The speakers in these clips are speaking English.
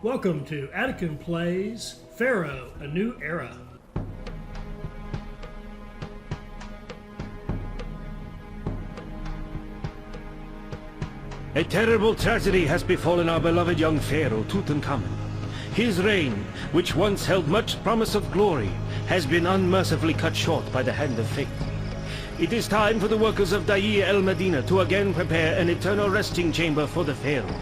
Welcome to Attican Plays Pharaoh, A New Era. A terrible tragedy has befallen our beloved young Pharaoh Tutankhamen. His reign, which once held much promise of glory, has been unmercifully cut short by the hand of fate. It is time for the workers of Dai el-Medina to again prepare an eternal resting chamber for the Pharaoh.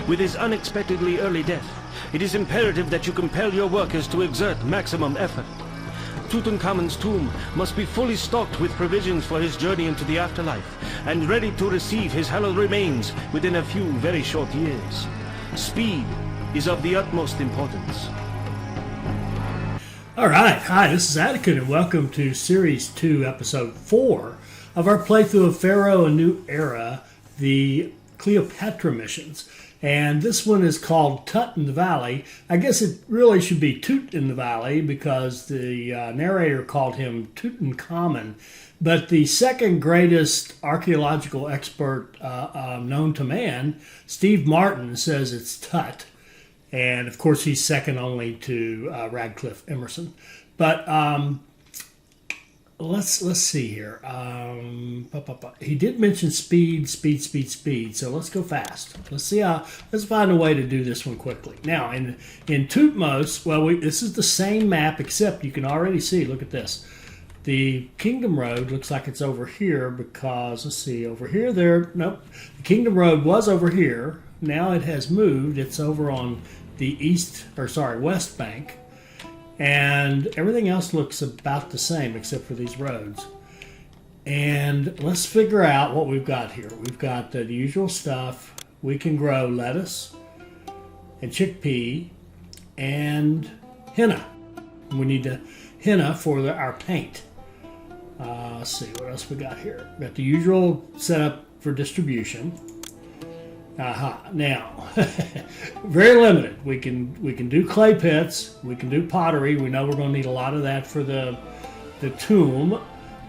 With his unexpectedly early death, it is imperative that you compel your workers to exert maximum effort. Tutankhamun's tomb must be fully stocked with provisions for his journey into the afterlife, and ready to receive his hallowed remains within a few very short years. Speed is of the utmost importance. All right, hi, this is Attican, and welcome to Series 2, Episode 4 of our playthrough of Pharaoh, A New Era, the Cleopatra missions. And this one is called Tut in the Valley. I guess it really should be Toot in the Valley because the narrator called him Tutankhamen. But the second greatest archaeological expert known to man, Steve Martin, says it's Tut. And of course, he's second only to Radcliffe Emerson. But let's see here. He did mention speed. So let's go fast. Let's find a way to do this one quickly. Now, in Tutmos, this is the same map, except you can already see, look at this. The Kingdom Road looks like it's over here because, let's see, over here, nope. The Kingdom Road was over here. Now it has moved. It's over on the west bank. And everything else looks about the same except for these roads. And let's figure out what we've got here. We've got the usual stuff. We can grow lettuce and chickpea and henna. We need the henna for our paint. Let's see what else we got here. We got the usual setup for distribution. Now, very limited. We can do clay pits. We can do pottery. We know we're going to need a lot of that for the tomb,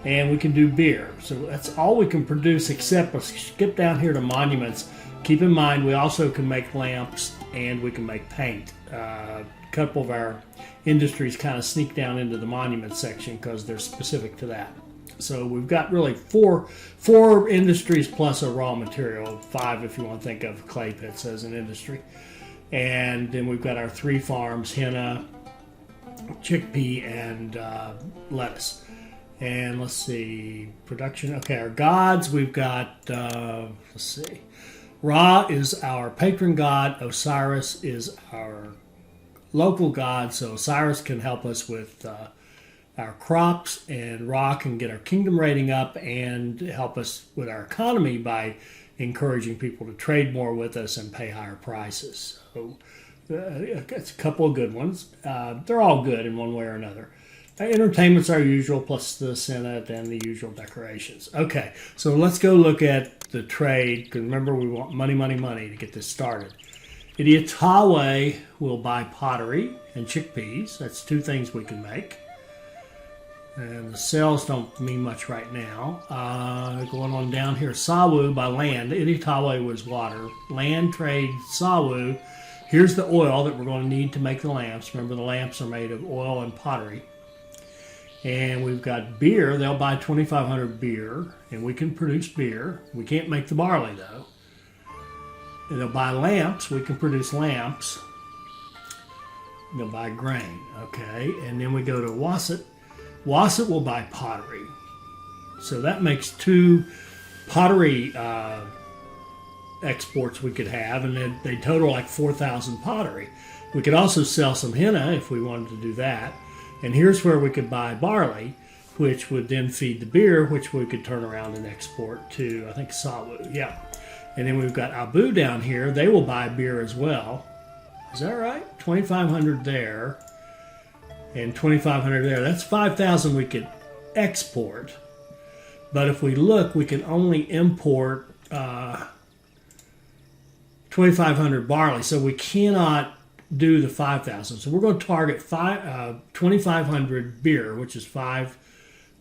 and we can do beer. So that's all we can produce. Except let's skip down here to monuments. Keep in mind we also can make lamps and we can make paint. A couple of our industries kind of sneak down into the monument section because they're specific to that. So we've got really four industries plus a raw material, 5 if you want to think of clay pits as an industry. And then we've got our 3 farms, henna, chickpea, and lettuce. And let's see, production. Okay, our gods, we've got, let's see. Ra is our patron god. Osiris is our local god. So Osiris can help us with our crops, and Ra can get our kingdom rating up and help us with our economy by encouraging people to trade more with us and pay higher prices. So it's a couple of good ones. They're all good in one way or another. Entertainment's our usual, plus the Senate and the usual decorations. Okay, so let's go look at the trade, because remember we want money to get this started. Idiatawe will buy pottery and chickpeas. That's 2 things we can make. And the sales don't mean much right now. Going on down here, Sawu by land. Idiatawe was water. Land trade, Sawu. Here's the oil that we're going to need to make the lamps. Remember, the lamps are made of oil and pottery. And we've got beer. They'll buy 2,500 beer, and we can produce beer. We can't make the barley, though. And they'll buy lamps. We can produce lamps. They'll buy grain. Okay, and then we go to Wasset. Wasset will buy pottery. So that makes 2 pottery exports we could have, and they total like 4,000 pottery. We could also sell some henna if we wanted to do that. And here's where we could buy barley, which would then feed the beer, which we could turn around and export to, I think, Sawu. Yeah. And then we've got Abu down here. They will buy beer as well. Is that right? 2,500 there. And 2,500 there. That's 5,000 we could export. But if we look, we can only import 2,500 barley. So we cannot do the 5,000. So we're going to target 2,500 beer, which is 5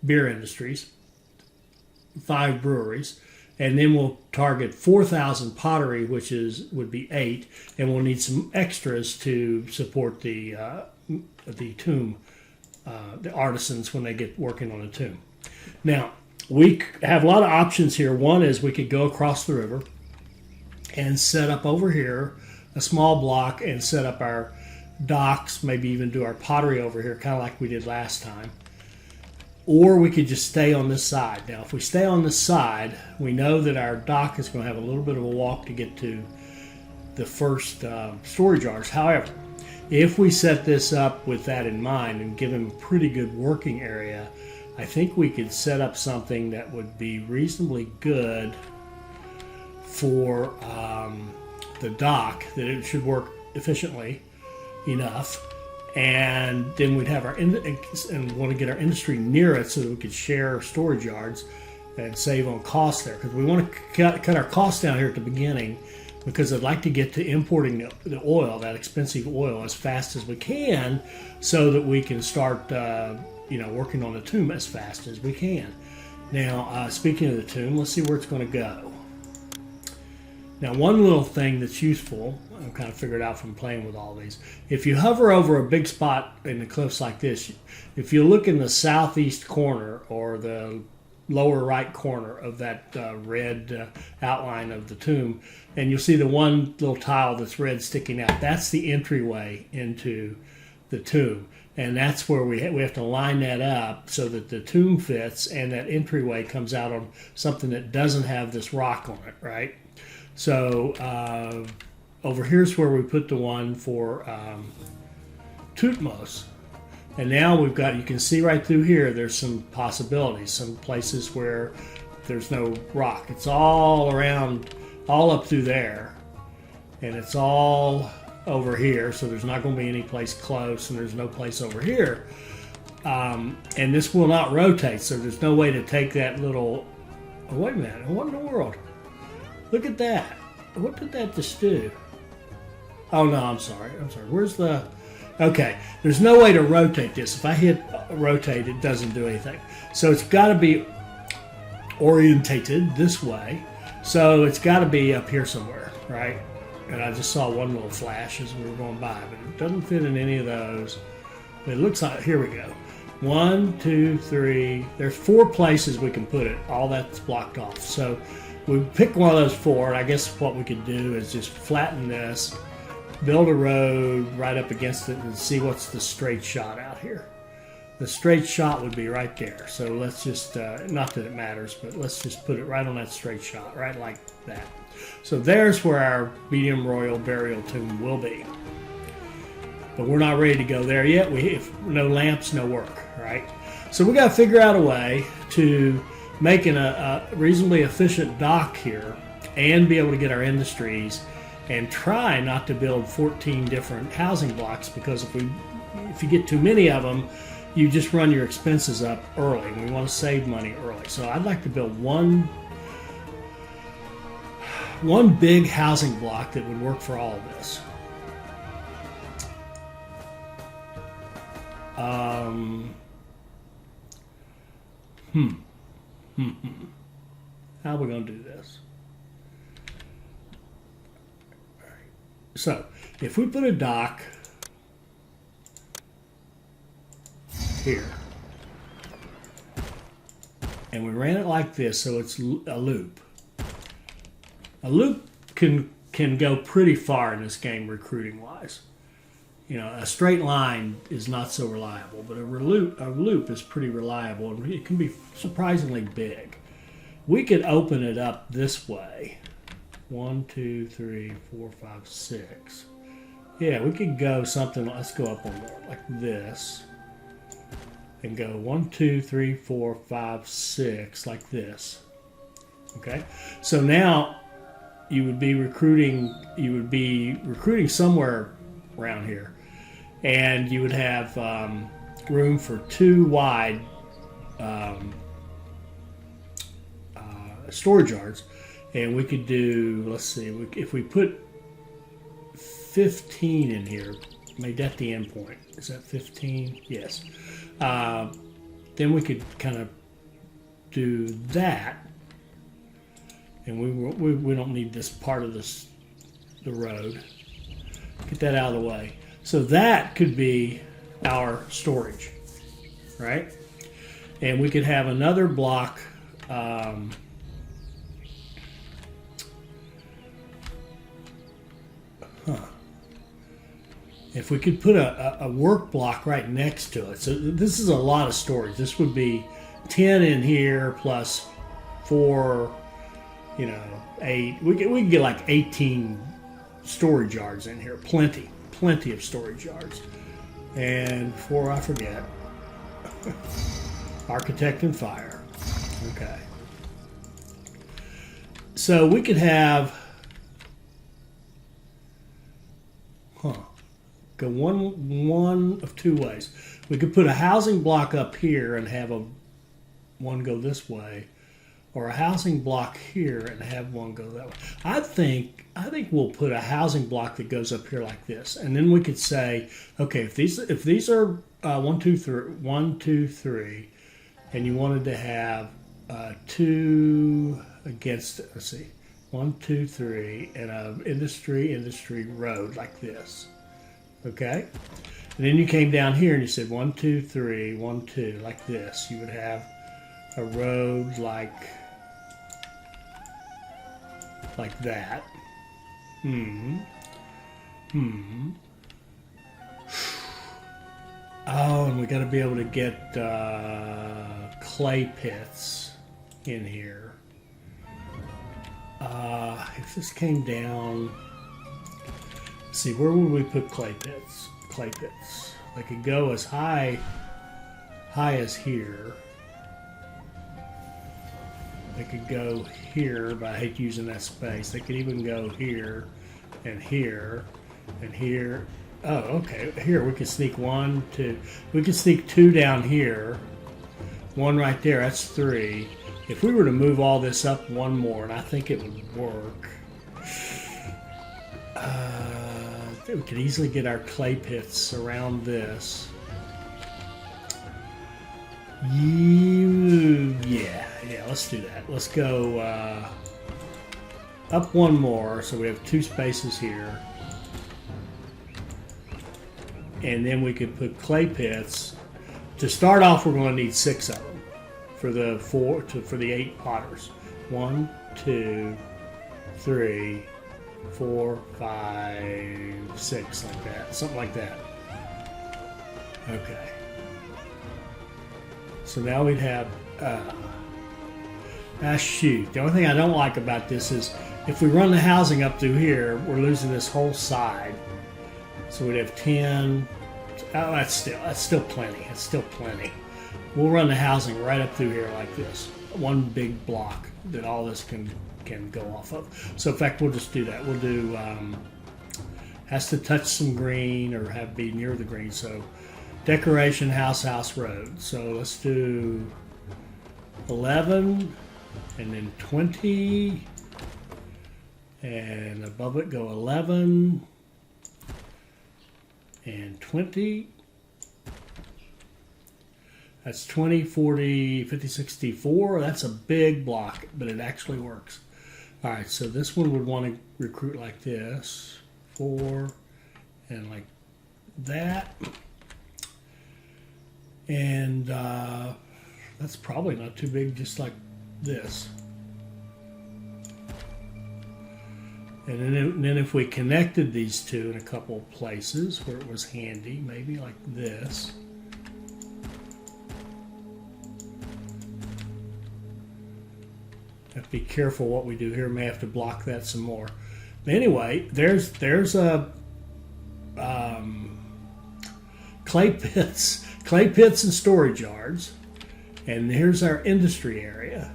beer industries, 5 breweries. and then we'll target 4,000 pottery, which would be 8, and we'll need some extras to support the tomb, the artisans when they get working on a tomb. Now, we have a lot of options here. One is we could go across the river and set up over here a small block and set up our docks, maybe even do our pottery over here, kind of like we did last time. Or we could just stay on this side. Now, if we stay on this side, we know that our dock is going to have a little bit of a walk to get to the first storage yards. However, if we set this up with that in mind and give them a pretty good working area, I think we could set up something that would be reasonably good for the dock, that it should work efficiently enough. And then we'd have and want to get our industry near it so that we could share storage yards and save on costs there. Because we want to cut our costs down here at the beginning, because I'd like to get to importing the oil, that expensive oil, as fast as we can, so that we can start working on the tomb as fast as we can. Now, speaking of the tomb, let's see where it's going to go. Now, one little thing that's useful, I've kind of figured out from playing with all these, if you hover over a big spot in the cliffs like this, if you look in the southeast corner or the lower right corner of that red outline of the tomb, and you'll see the one little tile that's red sticking out, that's the entryway into the tomb. And that's where we have to line that up so that the tomb fits and that entryway comes out on something that doesn't have this rock on it, right? So over here's where we put the one for Tutmos. And now we've got, you can see right through here, there's some possibilities, some places where there's no rock. It's all around, all up through there. And it's all over here, so there's not going to be any place close, and there's no place over here. And this will not rotate, so there's no way to take that little, oh, wait a minute, what in the world? Look at that. What did that just do? Oh, no, I'm sorry. Where's the... Okay, there's no way to rotate this. If I hit rotate, it doesn't do anything. So it's got to be orientated this way. So it's got to be up here somewhere, right? And I just saw one little flash as we were going by, but it doesn't fit in any of those. But it looks like, here we go. 1, 2, 3. There's 4 places we can put it. All that's blocked off. So we pick one of those 4, and I guess what we could do is just flatten this, build a road right up against it, and see what's the straight shot out here. The straight shot would be right there. So let's just, not that it matters, but let's just put it right on that straight shot, right like that. So there's where our medium royal burial tomb will be. But we're not ready to go there yet. If no lamps, no work, right? So we got to figure out a way to make a reasonably efficient dock here and be able to get our industries, and try not to build 14 different housing blocks, because if you get too many of them, you just run your expenses up early. We want to save money early. So I'd like to build one big housing block that would work for all of this. How are we going to do this? All right. So if we put a dock here, and we ran it like this, so it's a loop. A loop can go pretty far in this game recruiting wise. You know, a straight line is not so reliable, but a loop is pretty reliable, and it can be surprisingly big. We could open it up this way. 1, 2, 3, 4, 5, 6. Yeah, we could go something, let's go up one more, like this. And go 1, 2, 3, 4, 5, 6, like this. Okay? So now you would be recruiting somewhere around here. And you would have room for 2 wide storage yards. And we could do, let's see, if we put 15 in here, make that the end point. Is that 15? Yes. Then we could kind of do that. And we don't need this part of the road. Get that out of the way. So that could be our storage, right? And we could have another block. If we could put a work block right next to it. So this is a lot of storage. This would be 10 in here plus 4, 8. We can get like 18 storage yards in here. Plenty of storage yards. And before I forget, architect and fire. Okay. So we could have, go one of two ways. We could put a housing block up here and have one go this way, or a housing block here and have one go that way. I think we'll put a housing block that goes up here like this, and then we could say, okay, if these are 1, 2, 3, and you wanted to have 2 against, let's see, 1, 2, 3, and a industry road like this. Okay, and then you came down here and you said 1, 2, 3, 1, 2, like this. You would have a road like that. Oh, and we got to be able to get clay pits in here. If this came down, let's see, where would we put clay pits? They could go as high as here. They could go here, but I hate using that space. They could even go here and here and here. Oh, okay. Here we could sneak 1, 2. We could sneak 2 down here. 1 right there. That's 3. If we were to move all this up 1 more, and I think it would work, we could easily get our clay pits around this. Yeah, let's do that. Let's go up 1 more, so we have 2 spaces here. And then we could put clay pits. To start off, we're going to need 6 of them for the 8 potters. 1, 2, 3, 4, 5, 6, like that. Something like that. Okay. So now we'd have, shoot. The only thing I don't like about this is if we run the housing up through here, we're losing this whole side. So we'd have 10. Oh, that's still plenty. It's still plenty. We'll run the housing right up through here like this. One big block that all this can go off of. So in fact, we'll just do that. We'll do, has to touch some green or be near the green. So decoration, house, road. So let's do 11 and then 20. And above it go 11 and 20. That's 20, 40, 50, 64. That's a big block, but it actually works. All right, so this one would want to recruit like this. 4 and like that. And that's probably not too big, just like this. And then if we connected these two in a couple of places where it was handy, maybe like this. Have to be careful what we do here. May have to block that some more. But anyway, there's a clay pits and storage yards, and here's our industry area.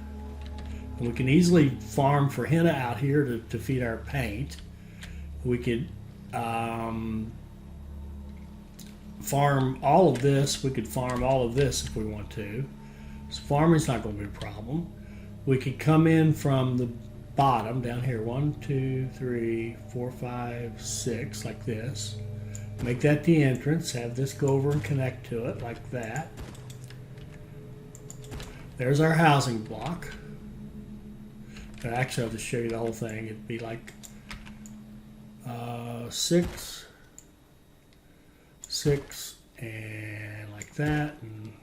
And we can easily farm for henna out here to feed our paint. We could farm all of this. We could farm all of this if we want to. So farming's not going to be a problem. We could come in from the bottom down here. 1, 2, 3, 4, 5, 6, like this. Make that the entrance. Have this go over and connect to it like that. There's our housing block. Actually, I'll just show you the whole thing. It'd be like 6, 6, and like that, and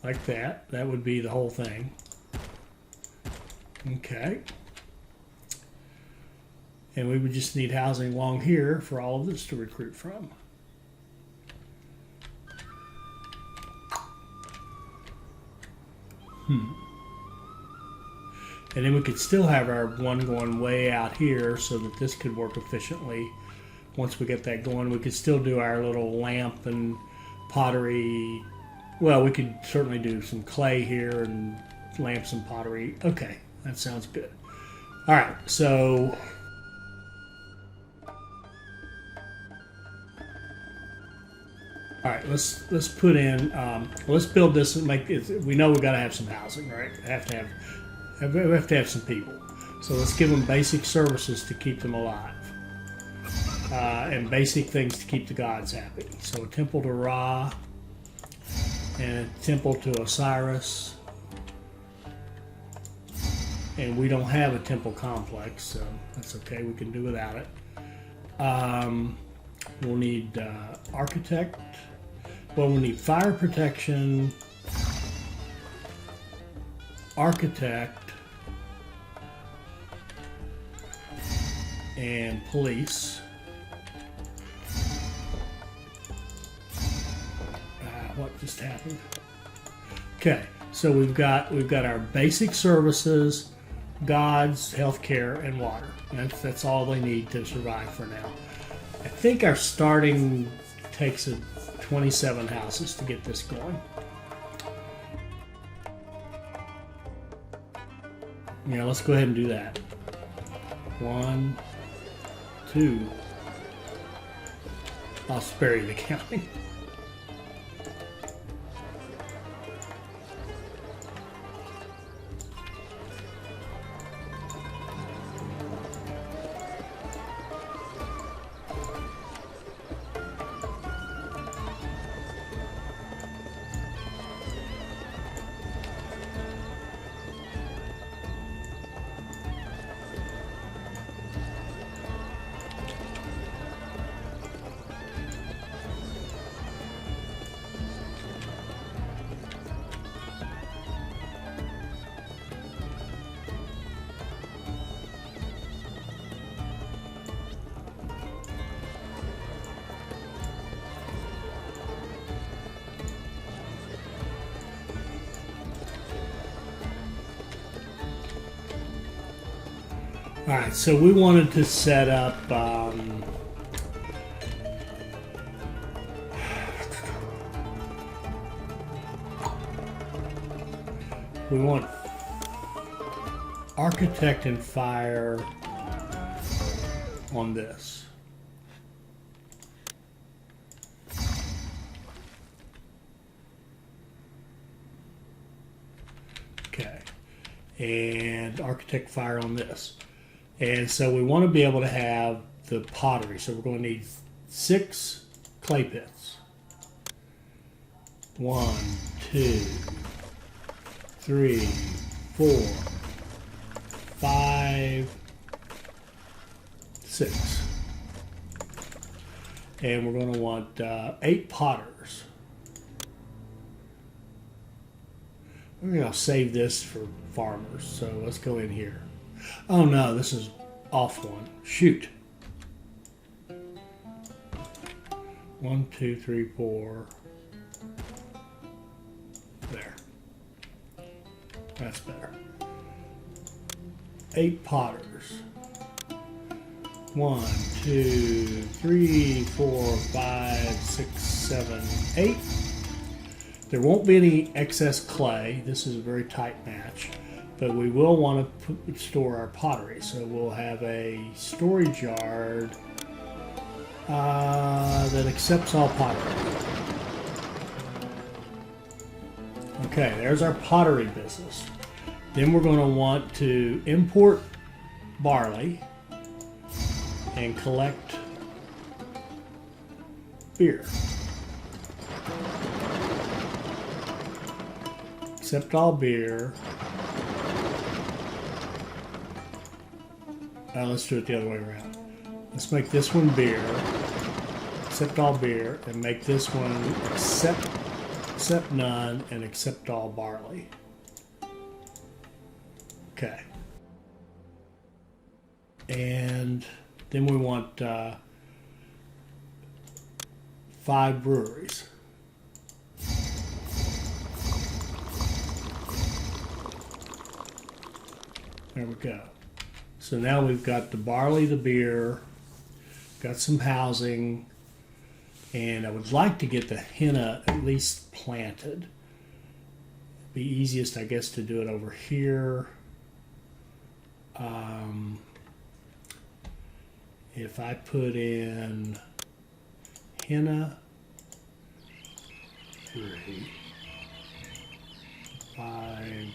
like that. That would be the whole thing. Okay. And we would just need housing along here for all of this to recruit from. And then we could still have our one going way out here so that this could work efficiently. Once we get that going, we could still do our little lamp and pottery. Well, we could certainly do some clay here and lamps and pottery. Okay, that sounds good. All right, so all right, let's put in. Let's build this and make it. We know we got to have some housing, right? We have to have some people. So let's give them basic services to keep them alive, and basic things to keep the gods happy. So a temple to Ra, and a temple to Osiris. And we don't have a temple complex, so that's okay. We can do without it. We'll need architect. Well, we'll need fire protection, architect, and police. What just happened? Okay, so we've got our basic services, gods, healthcare, and water. That's all they need to survive for now. I think our starting takes 27 houses to get this going. Yeah, let's go ahead and do that. 1, 2. I'll spare you the counting. All right, so we wanted to set up we want architect and fire on this. Okay, and architect fire on this. And so we want to be able to have the pottery. So we're going to need 6 clay pits. 1, 2, 3, 4, 5, 6. And we're going to want 8 potters. We're going to save this for farmers. So let's go in here. Oh no, this is off one. Shoot. 1, 2, 3, 4. There. That's better. 8 potters. 1, 2, 3, 4, 5, 6, 7, 8. There won't be any excess clay. This is a very tight match. But we will want to store our pottery. So we'll have a storage yard that accepts all pottery. Okay, there's our pottery business. Then we're going to want to import barley and collect beer. accept all beer. Let's do it the other way around. Let's make this one beer, accept all beer, and make this one accept none and accept all barley. Okay. And then we want 5 breweries. There we go. So now we've got the barley, the beer, got some housing, and I would like to get the henna at least planted. Be easiest, I guess, to do it over here. If I put in henna, 3, 5,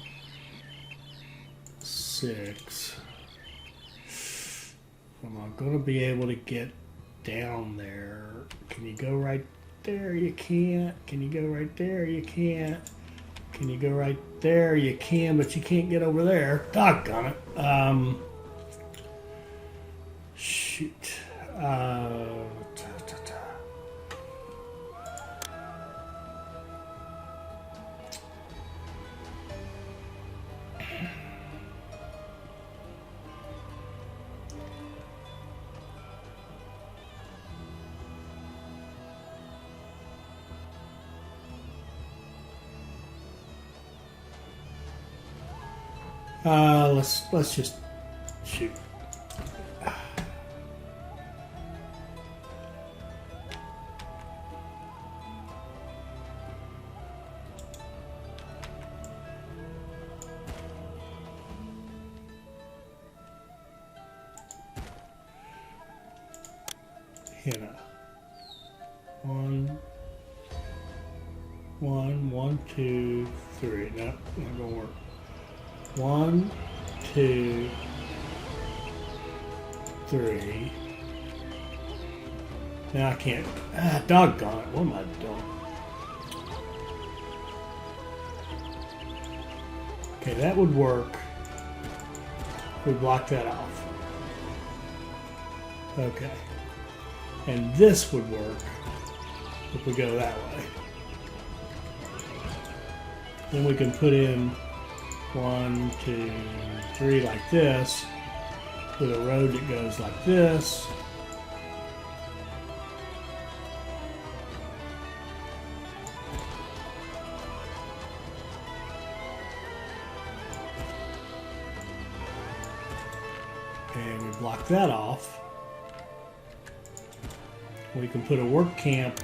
6. Am I going to be able to get down there? Can you go right there? You can't. Can you go right there? You can't. Can you go right there? You can, but you can't get over there. Doggone it. Shoot. Let's just shoot. Henna. 1, 2, 3. No, not gonna work. 1, 2, 3. Now I can't. Doggone it. What am I doing? Okay, that would work. We block that off. Okay. And this would work if we go that way. Then we can put in 1, 2, 3 like this, with a road that goes like this. And we block that off. We can put a work camp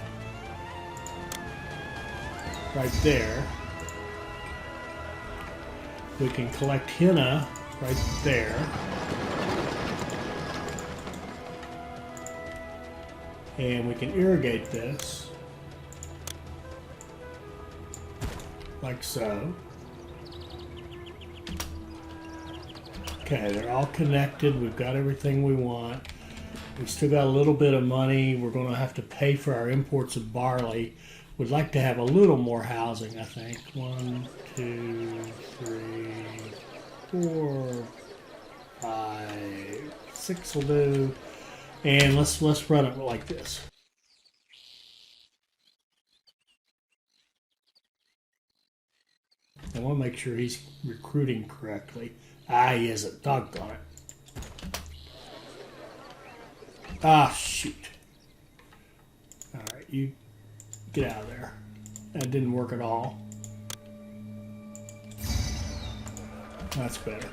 right there. We can collect henna right there. And we can irrigate this like so. Okay, they're all connected. We've got everything we want. We still got a little bit of money. We're going to have to pay for our imports of barley. We'd like to have a little more housing, I think. 1, 2, 3, 4, 5, 6 will do. And let's run it like this. I want to make sure he's recruiting correctly. He isn't. Doggone it. Shoot. Alright, you get out of there. That didn't work at all. That's better.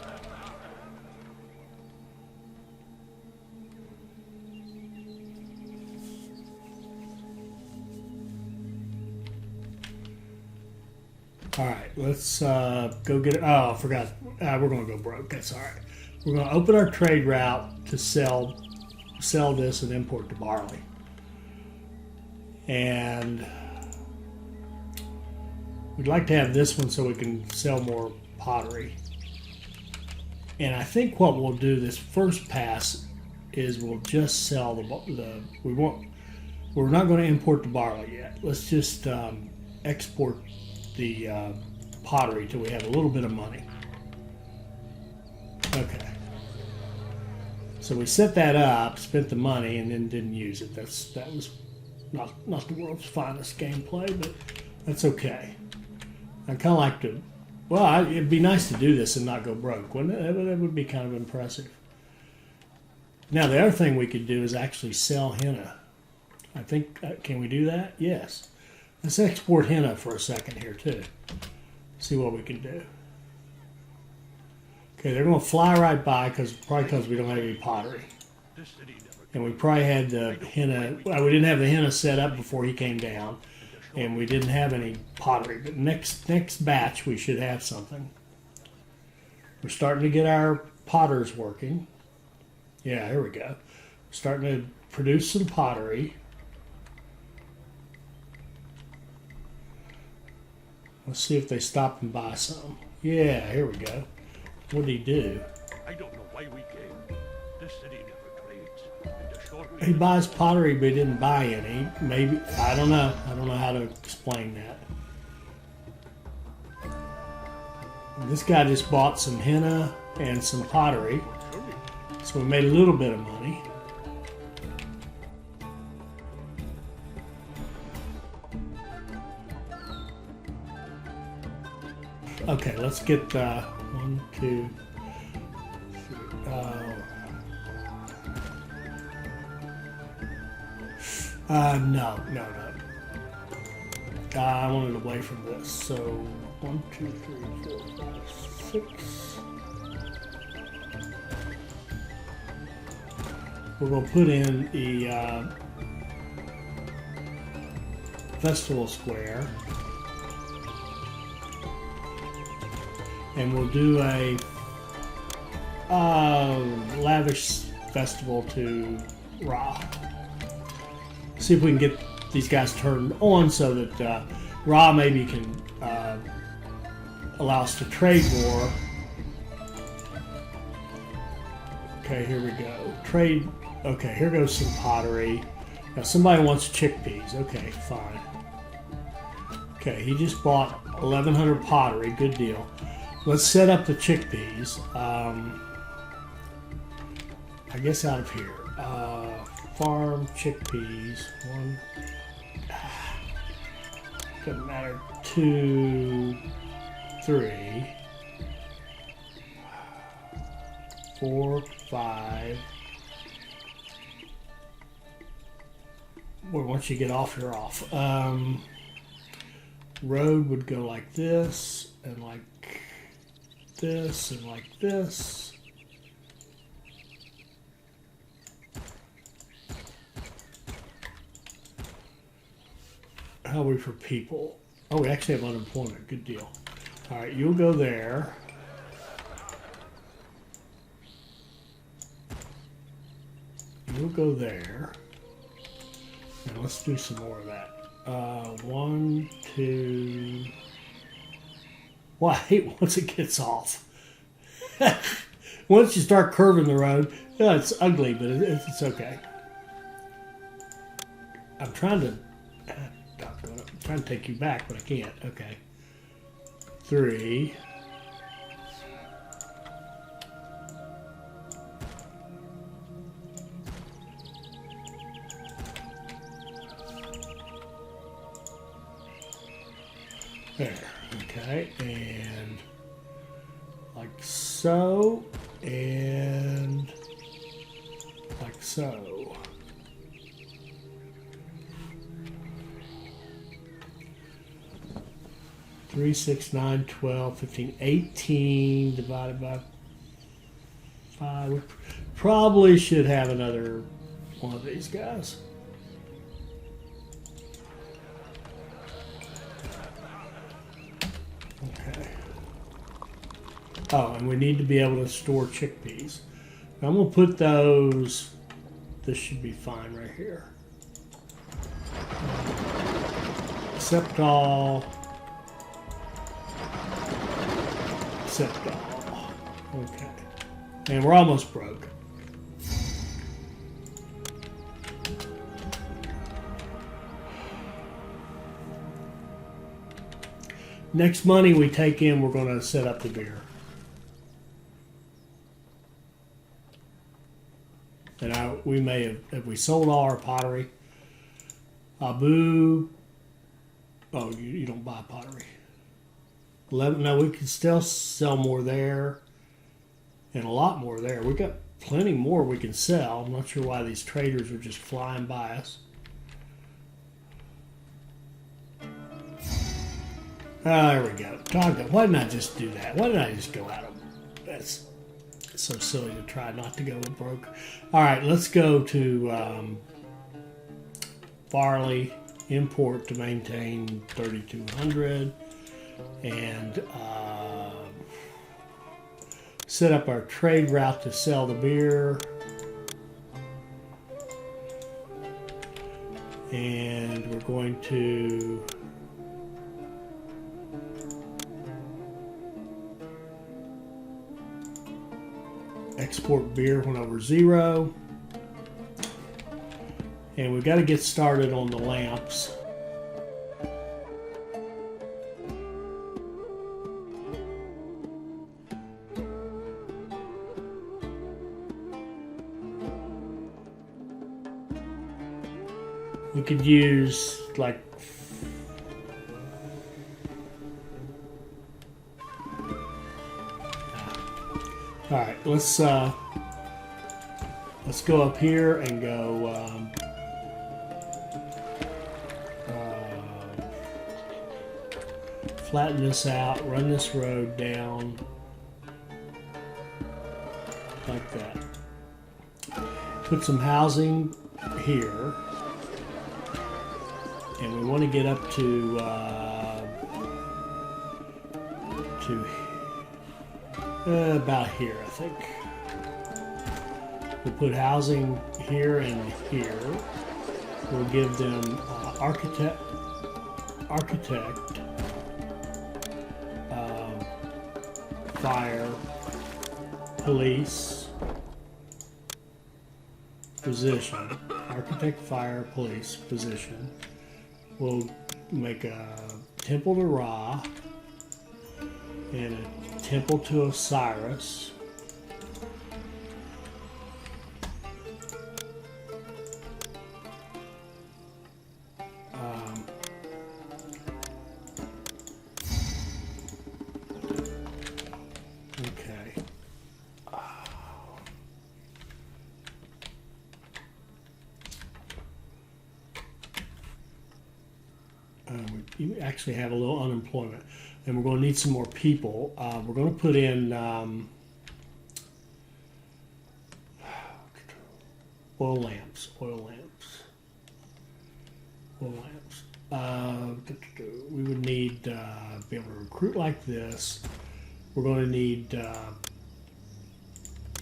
Alright, let's go get it. Oh, I forgot. We're going to go broke. That's alright. We're going to open our trade route to sell this and import the barley. And we'd like to have this one so we can sell more pottery. And I think what we'll do this first pass is we'll just sell we're not going to import the barley yet. Let's just export the pottery till we have a little bit of money. Okay. So we set that up, spent the money, and then didn't use it. That was not the world's finest gameplay, but that's okay. I kind of like to. Well, it'd be nice to do this and not go broke, wouldn't it? That would be kind of impressive. Now, the other thing we could do is actually sell henna. I think, can we do that? Yes. Let's export henna for a second here, too. See what we can do. Okay, they're going to fly right by, probably because we don't have any pottery. And we probably had the henna, well, we didn't have the henna set up before he came down. And we didn't have any pottery. But next batch, we should have something. We're starting to get our potters working. Yeah, here we go. Starting to produce some pottery. Let's see if they stop and buy some. Yeah, here we go. What did he do? I don't know why we came. This city never trades. And a short He buys pottery, but he didn't buy any. Maybe, I don't know. I don't know how to explain that. This guy just bought some henna and some pottery. So we made a little bit of money. Okay, let's get 1, 2, 3. No. I want it away from this. So 1, 2, 3, 4, 5, 6. We're going to put in the festival square. And we'll do a lavish festival to Ra. See if we can get these guys turned on so that Ra maybe can allow us to trade more. Okay, here we go. Trade. Okay, here goes some pottery. Now somebody wants chickpeas. Okay, fine. Okay, he just bought 1,100 pottery. Good deal. Let's set up the chickpeas. I guess out of here. Farm chickpeas. 1. Doesn't matter. 2, 3, 4, 5. Well, once you get off, you're off. Road would go like this, and like this, and like this. How are we for people? Oh, we actually have unemployment. Good deal. All right, you'll go there. You'll go there. And let's do some more of that. 1, 2. Well, I hate once it gets off. Once you start curving the road, yeah, it's ugly, but it's okay. I'm trying to take you back, but I can't. Okay. 3. There. Okay, and like so, and like so. Three, 6, 9, 12, 15, 18 divided by 5. We probably should have another one of these guys. Okay. Oh, and we need to be able to store chickpeas. I'm going to put those, this should be fine right here. Except all. Except all. Okay. And we're almost broke. Next money we take in, we're going to set up the beer. And we may have we sold all our pottery. Abu, oh, you don't buy pottery. 11, no, we can still sell more there and a lot more there. We got plenty more we can sell. I'm not sure why these traders are just flying by us. There we go. Why didn't I just do that? Why didn't I just go out of them? That's so silly to try not to go broke. All right, let's go to barley import to maintain 3,200 and set up our trade route to sell the beer. And we're going to export beer when over 0. And we've got to get started on the lamps. We could use like all right, let's go up here and go flatten this out, run this road down like that. Put some housing here, and we want to get up to about here, I think. We'll put housing here and here. We'll give them architect, fire, police, position. Architect, fire, police, position. We'll make a temple to Ra and a temple to Osiris. Okay. We actually have a little unemployment, and we're going to need some more people. We're going to put in oil lamps. We would need to be able to recruit like this. We're going to need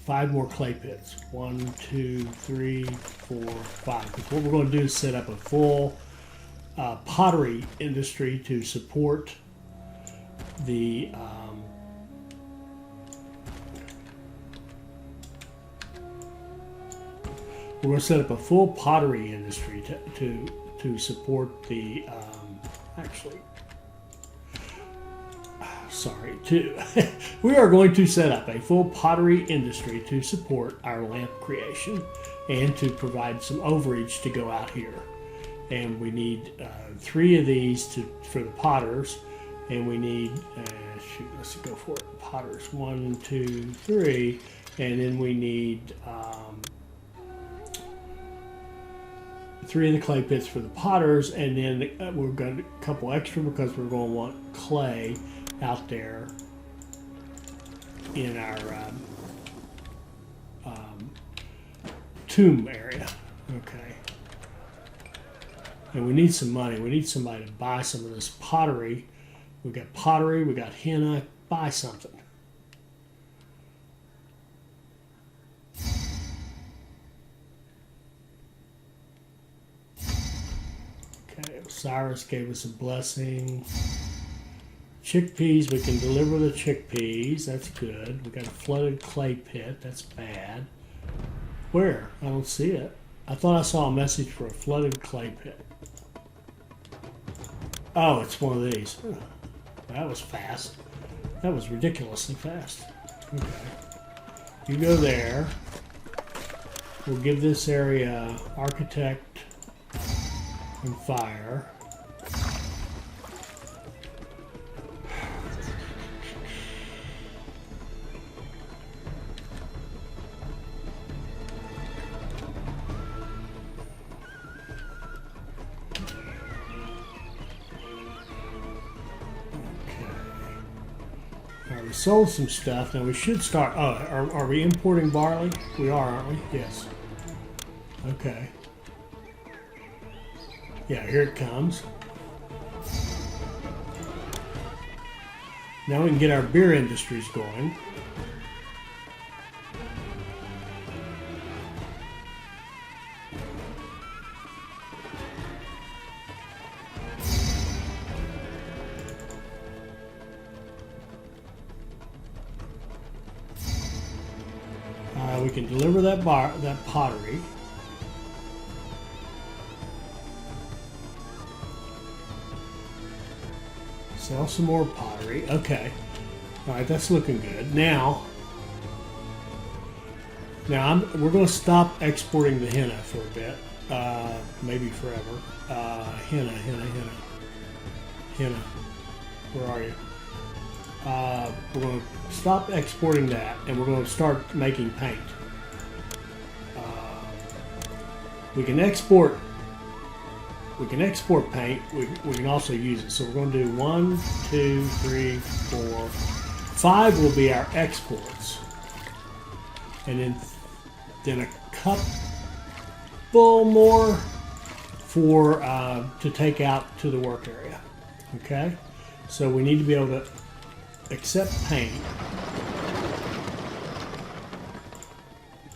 5 more clay pits. 1, 2, 3, 4, 5. Because what we're going to do is set up a full pottery industry to support the we're going to set up a full pottery industry to support the we are going to set up a full pottery industry to support our lamp creation and to provide some overage to go out here. And we need 3 of these for the potters, and we need let's go for it. Potters 1, 2, 3, and then we need 3 of the clay pits for the potters, and then we're going to a couple extra because we're going to want clay out there in our tomb area. Okay. And we need some money. We need somebody to buy some of this pottery. We got pottery, we got henna. Buy something. Okay, Osiris gave us a blessing. Chickpeas, we can deliver the chickpeas. That's good. We got a flooded clay pit. That's bad. Where? I don't see it. I thought I saw a message for a flooded clay pit. Oh, it's one of these. That was fast. That was ridiculously fast. Okay. You go there. We'll give this area architect and fire. We sold some stuff. Now we should start. Oh, are we importing barley? We are, aren't we? Yes. Okay. Yeah, here it comes. Now we can get our beer industries going. We can deliver that pottery. Sell some more pottery. Okay. All right, that's looking good. Now we're going to stop exporting the henna for a bit, maybe forever. Henna. Where are you? We're going to stop exporting that, and we're going to start making paint. We can export paint. We can also use it. So we're going to do 1, 2, 3, 4, 5 will be our exports, and then a couple more for to take out to the work area. Okay, so we need to be able to accept paint.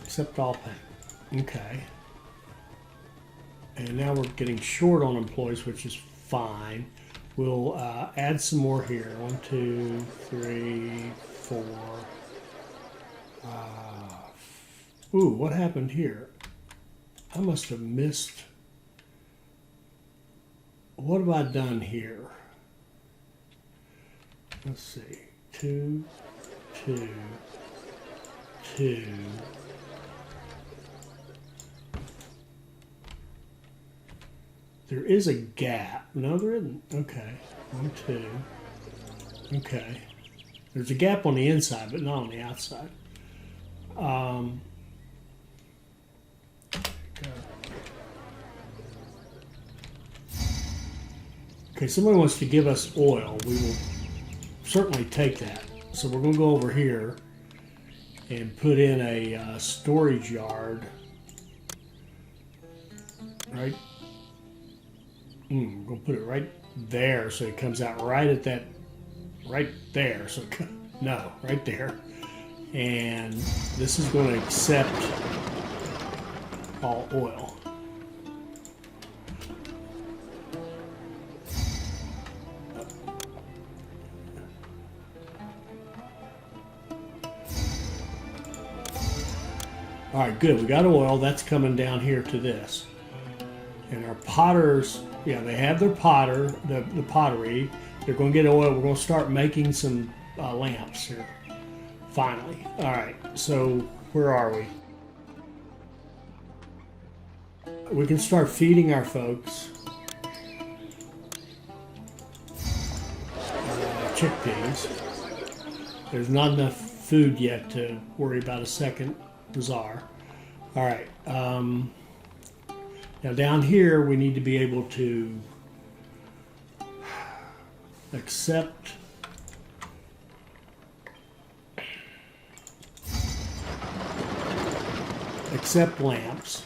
Accept all paint. Okay. And now we're getting short on employees, which is fine. We'll add some more here. 1, 2, 3, 4. Ooh, what happened here? I must have missed. What have I done here? Let's see. 2, 2, 2. There is a gap. No, there isn't. Okay. 1, 2. Okay. There's a gap on the inside, but not on the outside. Okay, somebody wants to give us oil. We will certainly take that. So we're going to go over here and put in a storage yard. Right? We're going to put it right there so it comes out right at that, right there. So, no, right there. And this is going to accept all oil. All right, good. We got oil. That's coming down here to this. And our potters, yeah, they have their the pottery. They're going to get oil. We're going to start making some lamps here. Finally. All right. So where are we? We can start feeding our folks chickpeas. There's not enough food yet to worry about a second bazaar. All right. Now down here we need to be able to accept lamps.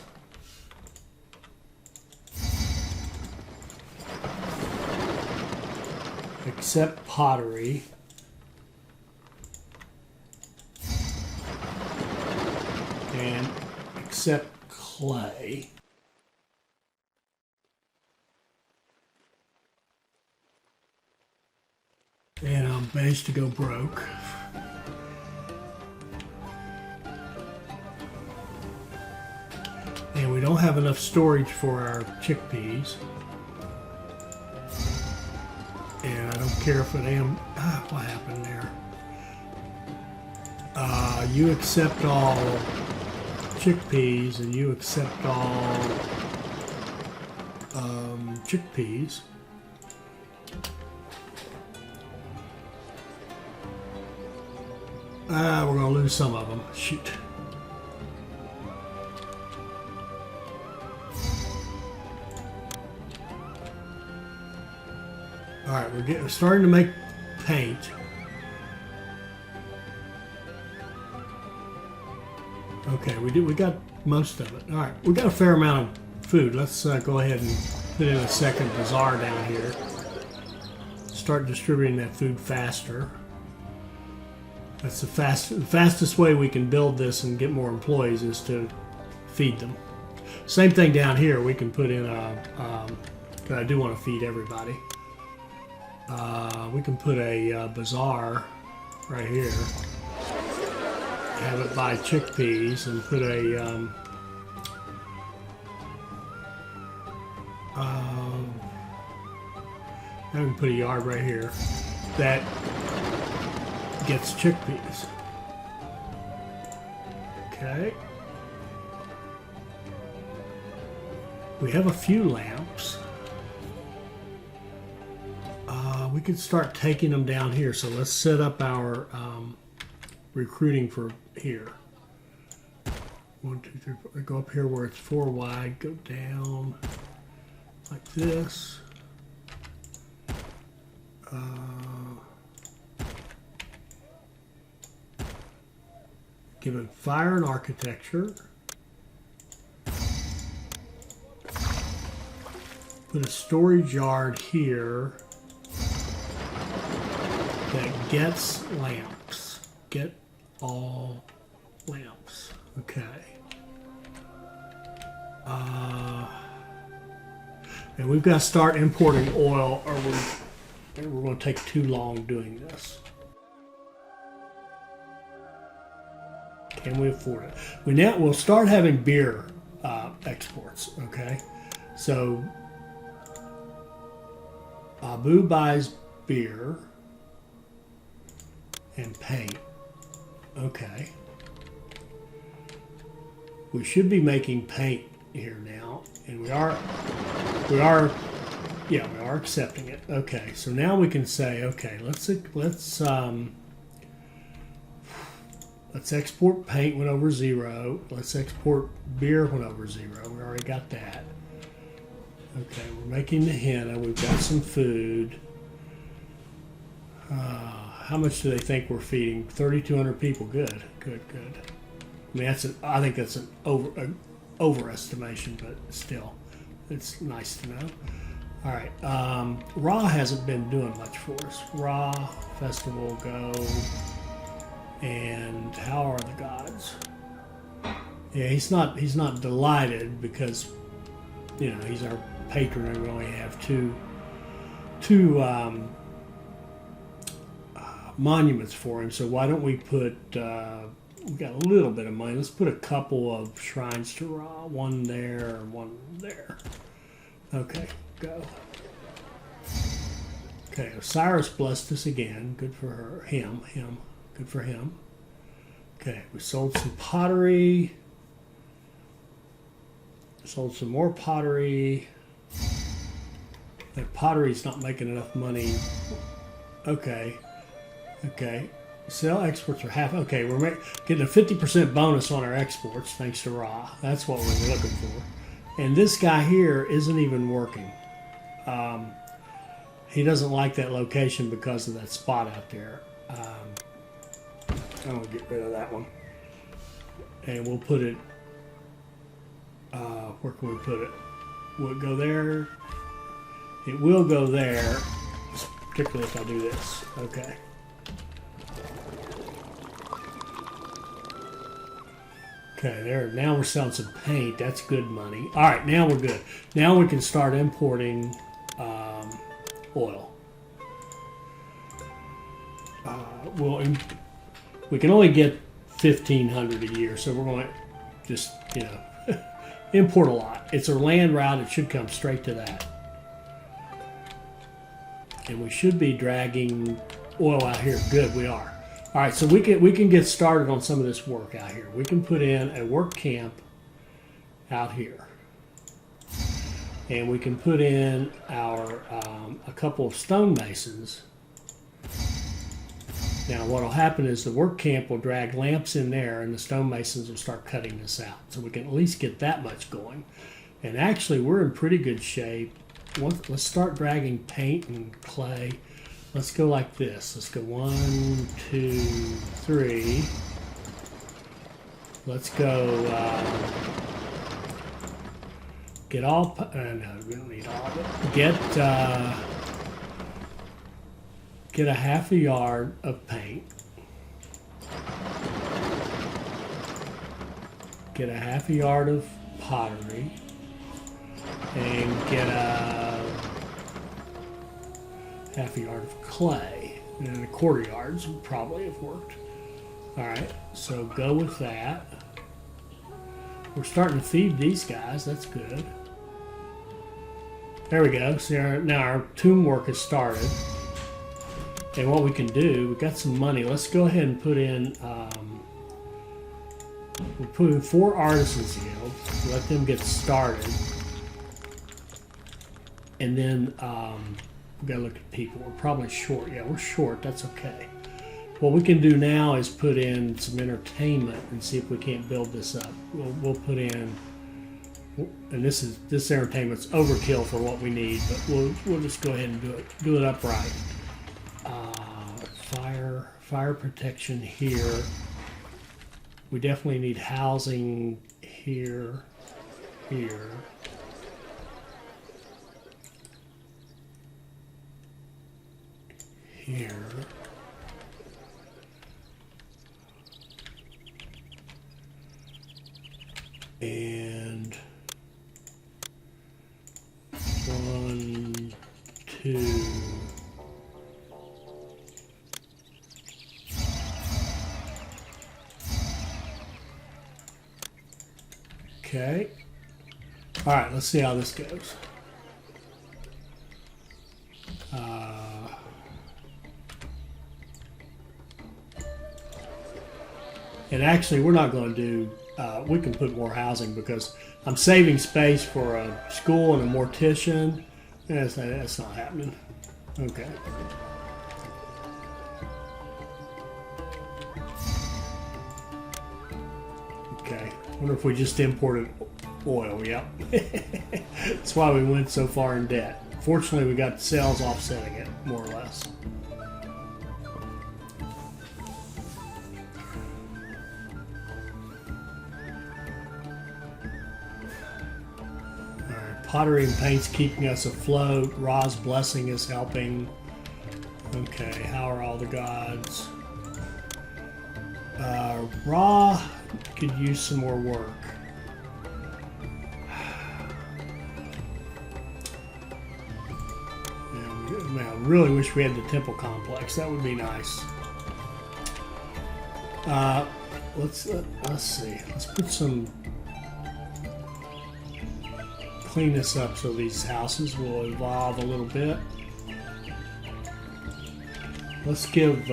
Accept pottery. And accept clay. And I managed to go broke. And we don't have enough storage for our chickpeas. And I don't care if it am. What happened there? You accept all chickpeas, and you accept all chickpeas. We're going to lose some of them. Shoot. All right, we're starting to make paint. Okay, we got most of it. All right, we got a fair amount of food. Let's go ahead and put in a second bazaar down here. Start distributing that food faster. That's the fastest way we can build this and get more employees is to feed them. Same thing down here. We can put in a. I do want to feed everybody. We can put a bazaar right here. Have it buy chickpeas and put a I can put a yard right here that gets chickpeas. Okay. We have a few lamps. We could start taking them down here. So let's set up our recruiting for here. 1, 2, 3, 4. Go up here where it's 4 wide. Go down like this. Give it fire and architecture. Put a storage yard here that gets lamps. Get all lamps. Okay. And we've got to start importing oil or we're going to take too long doing this. Can we afford it? We'll start having beer exports, okay? So Abu buys beer and paint. Okay. We should be making paint here now, and we are accepting it. Okay, so now we can say, okay, let's export paint when over 0. Let's export beer when over 0. We already got that. Okay, we're making the henna. We've got some food. How much do they think we're feeding? 3,200 people. Good. I mean, I think that's an overestimation, but still, it's nice to know. All right, Ra hasn't been doing much for us. Ra festival go, and how are the gods? Yeah, he's not delighted because he's our patron, and we only have two monuments for him. So why don't we put? We got a little bit of money. Let's put a couple of shrines to Ra. One there, one there. Okay, go. Okay, Osiris blessed us again. Good for her. Him. Good for him. Okay, we sold some pottery. Sold some more pottery. That pottery's not making enough money. Okay. Sell exports are half. Okay, we're getting a 50% bonus on our exports thanks to Ra. That's what we're looking for. And this guy here isn't even working. He doesn't like that location because of that spot out there. I'm going to get rid of that one. And we'll put it... where can we put it? Will it go there? It will go there, particularly if I do this. Okay. Okay, there. Now we're selling some paint. That's good money. All right, now we're good. Now we can start importing oil. We can only get 1,500 a year, so we're going to just import a lot. It's a land route. It should come straight to that. And we should be dragging oil out here. Good, we are. All right, so we can get started on some of this work out here. We can put in a work camp out here, and we can put in our a couple of stonemasons. Now, what will happen is the work camp will drag lamps in there, and the stonemasons will start cutting this out. So we can at least get that much going. And actually, we're in pretty good shape. Let's start dragging paint and clay. Let's go like this. Let's go 1, 2, 3. Let's go get all. No, we don't need all of it. Get a half a yard of paint. Get a half a yard of pottery. And get a half a yard of clay. And a quarter yards would probably have worked. Alright, so go with that. We're starting to feed these guys. That's good. There we go. See, now our tomb work has started. And what we can do, we've got some money. Let's go ahead and put in, we'll put in 4 artisans guilds. Let them get started. And then we've got to look at people. We're probably short. Yeah, we're short. That's okay. What we can do now is put in some entertainment and see if we can't build this up. We'll put in, and this entertainment's overkill for what we need, but we'll just go ahead and do it upright. Fire protection here. We definitely need housing here, here. Here. And 1, 2. Okay. All right, let's see how this goes. And actually, we're not going to do, we can put more housing because I'm saving space for a school and a mortician. That's not happening. Okay. Okay. Wonder if we just imported oil. Yep. That's why we went so far in debt. Fortunately, we got sales offsetting it, more or less. Pottery and paint's keeping us afloat. Ra's blessing is helping. Okay, how are all the gods? Ra could use some more work. Man, I really wish we had the temple complex. That would be nice. Let's see. Let's put some. Clean this up so these houses will evolve a little bit. Let's give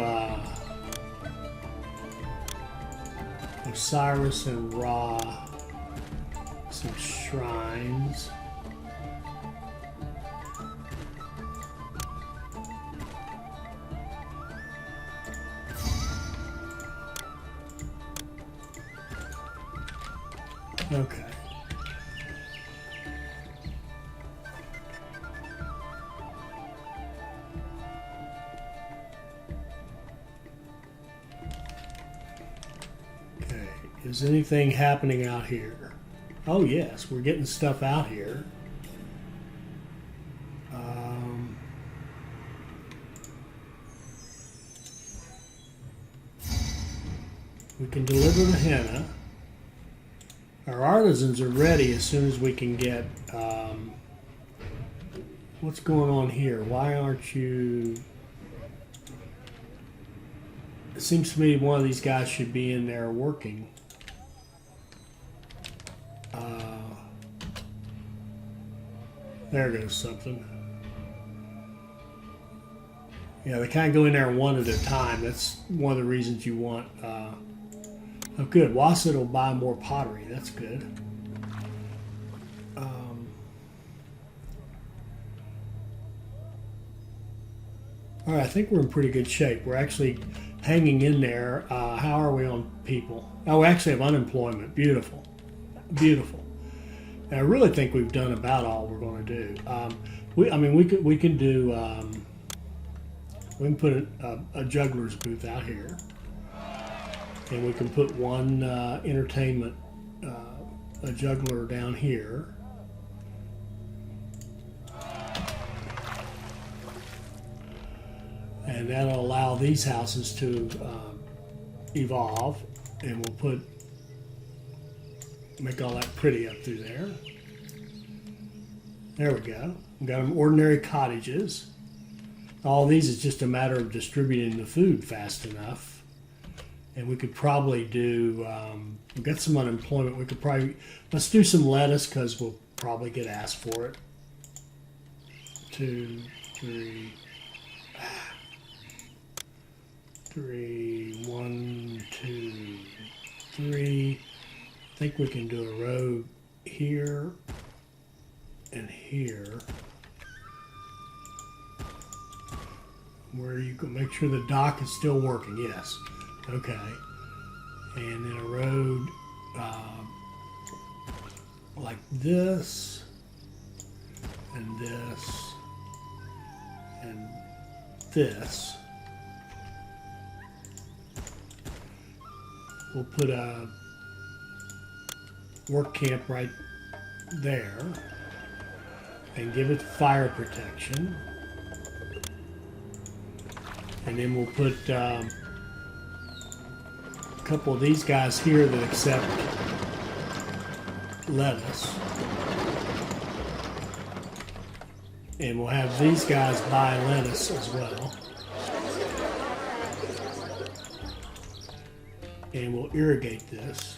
Osiris and Ra some shrines. Okay. Is anything happening out here? Oh yes, we're getting stuff out here. We can deliver the henna. Our artisans are ready as soon as we can get. What's going on here? Why aren't you? It seems to me one of these guys should be in there working. There goes something. Yeah, they kind of go in there one at a time. That's one of the reasons you want. Oh, good. Wasset will buy more pottery. That's good. All right, I think we're in pretty good shape. We're actually hanging in there. How are we on people? Oh, we actually have unemployment. Beautiful. Beautiful. And I really think we've done about all we're going to do. We can do. We can put a juggler's booth out here, and we can put one entertainment, a juggler down here. And that'll allow these houses to evolve, and we'll make all that pretty up through there. There we go. We've got them ordinary cottages. All these is just a matter of distributing the food fast enough. And we could probably do, we've got some unemployment. We could probably, let's do some lettuce because we'll probably get asked for it. 2, 3, 1, 2, 3. I think we can do a road here and here, where you can make sure the dock is still working. Yes. Okay. And then a road like this and this and this. We'll put a work camp right there and give it fire protection. And then we'll put a couple of these guys here that accept lettuce. And we'll have these guys buy lettuce as well. And we'll irrigate this.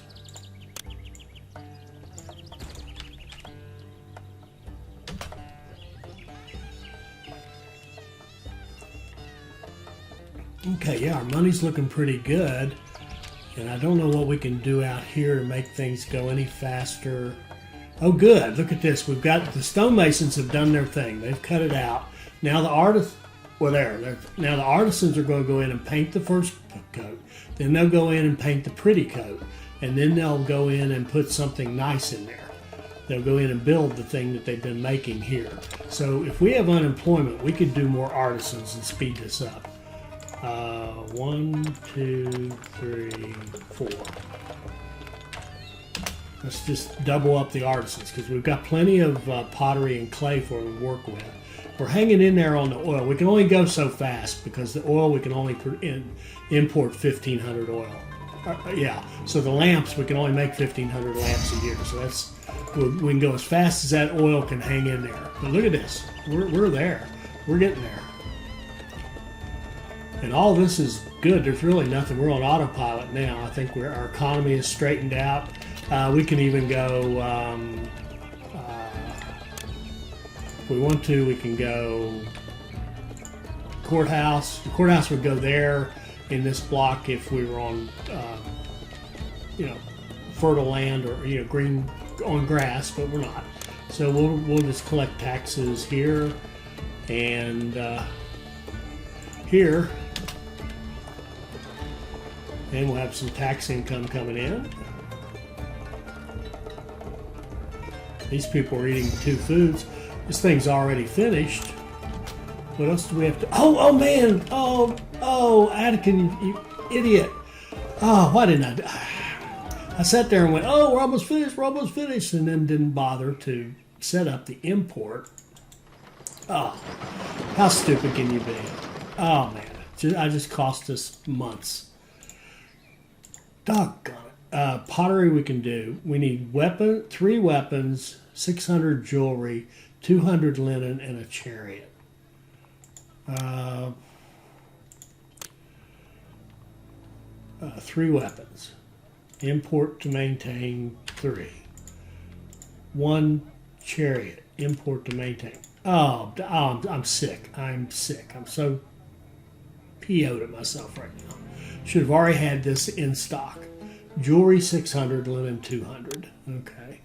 Okay, yeah, our money's looking pretty good. And I don't know what we can do out here to make things go any faster. Oh, good. Look at this. We've got the stonemasons have done their thing. They've cut it out. Now the artists, well, now the artisans are going to go in and paint the first coat. Then they'll go in and paint the pretty coat. And then they'll go in and put something nice in there. They'll go in and build the thing that they've been making here. So if we have unemployment, we could do more artisans and speed this up. 1, 2, 3, 4. Let's just double up the artisans because we've got plenty of pottery and clay for them to work with. We're hanging in there on the oil. We can only go so fast because the oil we can only import 1,500 oil. Yeah, so the lamps, we can only make 1,500 lamps a year. So that's, we can go as fast as that oil can hang in there. But look at this. We're there. We're getting there. And all this is good. There's really nothing. We're on autopilot now. I think our economy is straightened out. We can even go, if we want to, we can go courthouse. The courthouse would go there in this block if we were on, fertile land or, green on grass, but we're not. So we'll just collect taxes here and here. And we'll have some tax income coming in. These people are eating 2 foods. This thing's already finished. What else do we have to... Oh man! Oh, Attican, you idiot. Oh, why didn't I sat there and went, oh, we're almost finished, and then didn't bother to set up the import. Oh, how stupid can you be? Oh man, I just cost us months. Doggone it. Pottery we can do. We need 3 weapons, 600 jewelry, 200 linen, and a chariot. 3 weapons. Import to maintain 3. 1 chariot. Import to maintain. Oh, I'm sick. I'm so PO'd at myself right now. Should have already had this in stock. Jewelry 600, linen 200. Okay.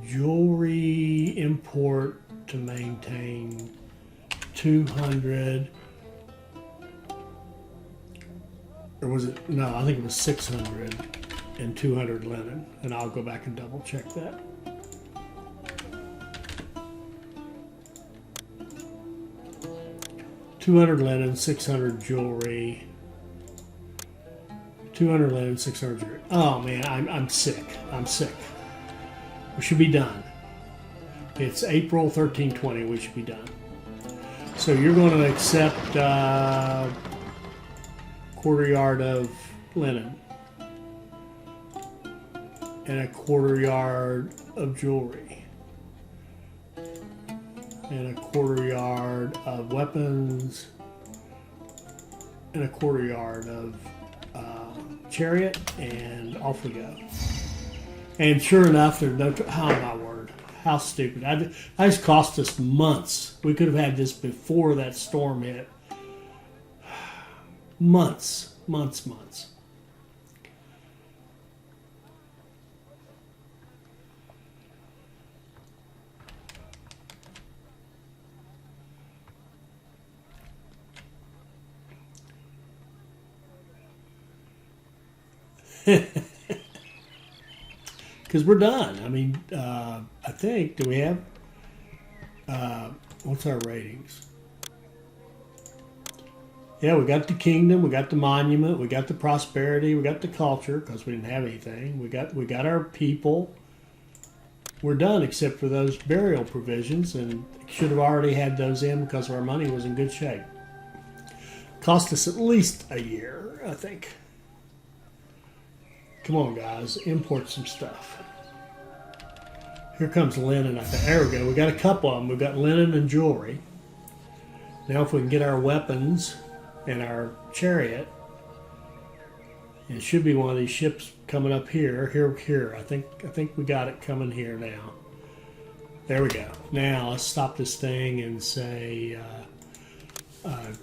Jewelry import to maintain 200. Or was it? No, I think it was 600 and 200 linen. And I'll go back and double check that. $200 linen, 600 jewelry. 200 linen, 600 jewelry. Oh man, I'm sick. I'm sick. We should be done. It's April 13/20. We should be done. So you're going to accept quarter yard of linen and a quarter yard of jewelry and a quarter yard of weapons and a quarter yard of chariot, and off we go. And sure enough, there's no. Oh my word! How stupid! This cost us months. We could have had this before that storm hit. Months. Because we're done. I mean, I think, do we have, what's our ratings? Yeah, we got the kingdom, we got the monument, we got the prosperity, we got the culture, because we didn't have anything. We got our people. We're done, except for those burial provisions, and should have already had those in because our money was in good shape. Cost us at least a year, I think. Come on, guys, import some stuff. Here comes linen. I think. There we go. We got a couple of them. We've got linen and jewelry. Now, if we can get our weapons and our chariot, it should be one of these ships coming up here. Here. I think we got it coming here now. There we go. Now let's stop this thing and say,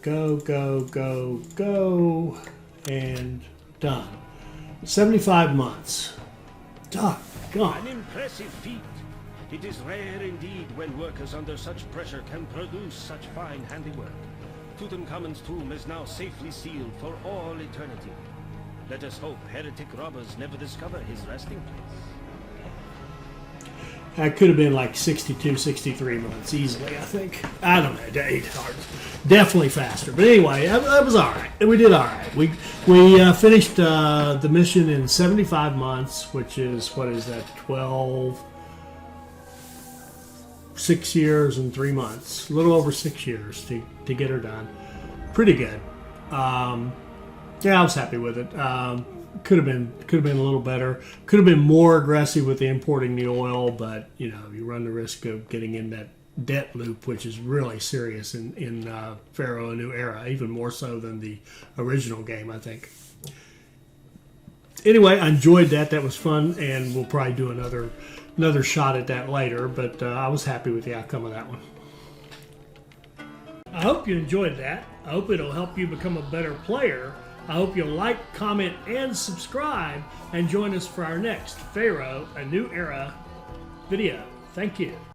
go, and done. 75 months. God. An impressive feat. It is rare indeed when workers under such pressure can produce such fine handiwork. Tutankhamun's tomb is now safely sealed for all eternity. Let us hope heretic robbers never discover his resting place. That could have been like 62, 63 months easily, I think. I don't know. Definitely faster. But anyway, that was all right. We did all right. We finished the mission in 75 months, which is, what is that, 6 years and 3 months. A little over 6 years to get her done. Pretty good. Yeah, I was happy with it. Could have been a little better. Could have been more aggressive with the importing the oil, but you run the risk of getting in that debt loop, which is really serious in Pharaoh: A New Era, even more so than the original game, I think. Anyway, I enjoyed that. That was fun, and we'll probably do another shot at that later. But I was happy with the outcome of that one. I hope you enjoyed that. I hope it'll help you become a better player. I hope you'll like, comment, and subscribe, and join us for our next Pharaoh: A New Era video. Thank you.